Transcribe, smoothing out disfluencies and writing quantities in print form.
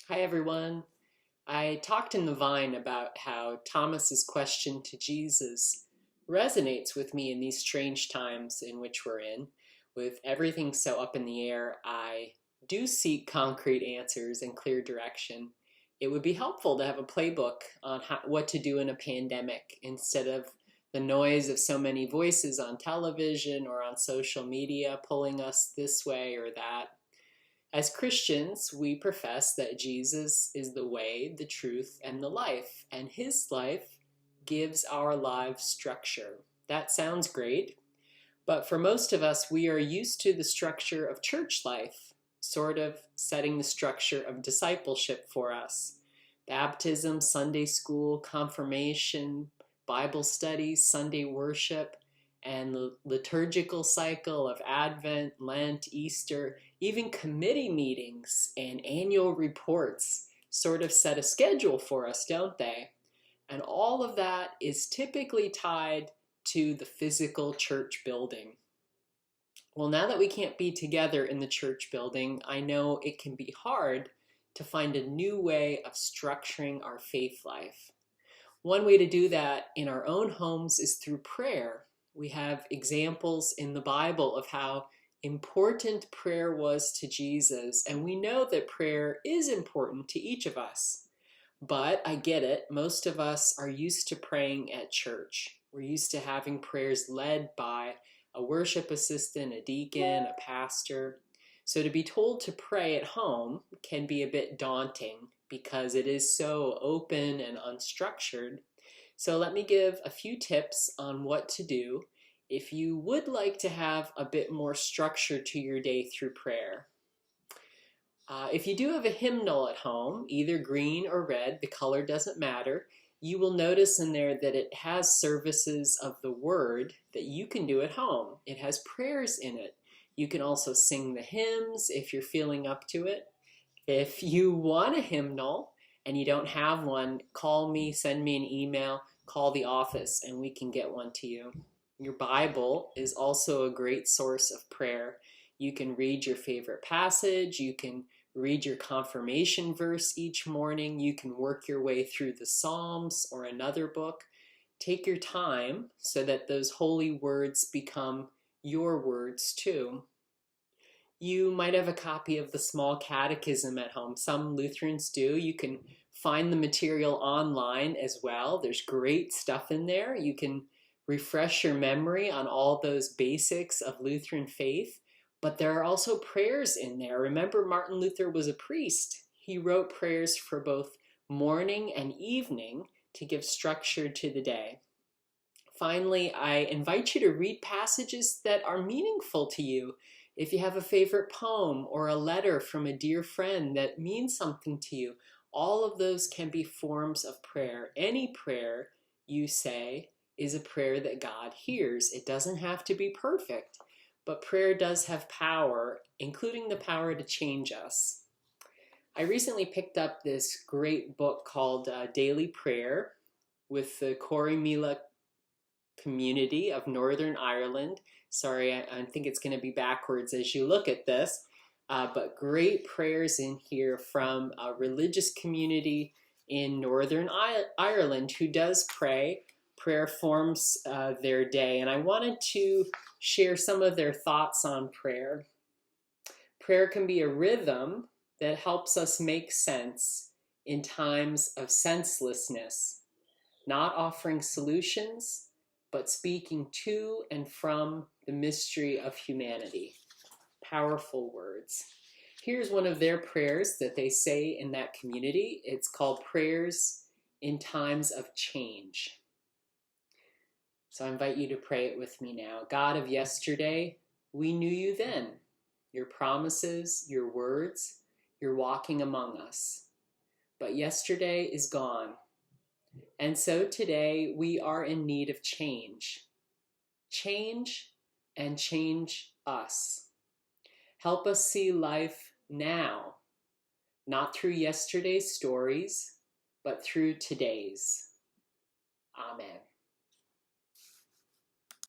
Hi everyone. I talked in the Vine about how Thomas's question to Jesus resonates with me in these strange times in which we're in. With everything so up in the air, I do seek concrete answers and clear direction. It would be helpful to have a playbook on what to do in a pandemic instead of the noise of so many voices on television or on social media pulling us this way or that. As Christians, we profess that Jesus is the way, the truth, and the life, and his life gives our lives structure. That sounds great, but for most of us, we are used to the structure of church life, sort of setting the structure of discipleship for us. Baptism, Sunday school, confirmation, Bible studies, Sunday worship, and the liturgical cycle of Advent, Lent, Easter, even committee meetings and annual reports sort of set a schedule for us, don't they? And all of that is typically tied to the physical church building. Well, now that we can't be together in the church building, I know it can be hard to find a new way of structuring our faith life. One way to do that in our own homes is through prayer. We have examples in the Bible of how important prayer was to Jesus, and we know that prayer is important to each of us. But I get it, most of us are used to praying at church. We're used to having prayers led by a worship assistant, a deacon, a pastor. So to be told to pray at home can be a bit daunting because it is so open and unstructured. So let me give a few tips on what to do if you would like to have a bit more structure to your day through prayer. If you do have a hymnal at home, either green or red, the color doesn't matter, you will notice in there that it has services of the word that you can do at home. It has prayers in it. You can also sing the hymns if you're feeling up to it. If you want a hymnal and you don't have one, call me, send me an email, call the office, and we can get one to you. Your Bible is also a great source of prayer. You can read your favorite passage, you can read your confirmation verse each morning, you can work your way through the Psalms or another book. Take your time so that those holy words become your words too. You might have a copy of the Small Catechism at home. Some Lutherans do. You can find the material online as well. There's great stuff in there. You can refresh your memory on all those basics of Lutheran faith, but there are also prayers in there. Remember, Martin Luther was a priest. He wrote prayers for both morning and evening to give structure to the day. Finally, I invite you to read passages that are meaningful to you. If you have a favorite poem or a letter from a dear friend that means something to you, all of those can be forms of prayer. Any prayer you say is a prayer that God hears. It doesn't have to be perfect, but prayer does have power, including the power to change us. I recently picked up this great book called Daily Prayer with the Corrymeela community of Northern Ireland. Sorry, I think it's going to be backwards as you look at this, but great prayers in here from a religious community in Northern Ireland who does pray. Prayer forms their day, and I wanted to share some of their thoughts on prayer. Prayer can be a rhythm that helps us make sense in times of senselessness, not offering solutions, but speaking to and from the mystery of humanity. Powerful words. Here's one of their prayers that they say in that community. It's called Prayers in Times of Change. So I invite you to pray it with me now. God of yesterday, we knew you then. Your promises, your words, you're walking among us. But yesterday is gone. And so today we are in need of change. Change and change us. Help us see life now, not through yesterday's stories, but through today's. Amen.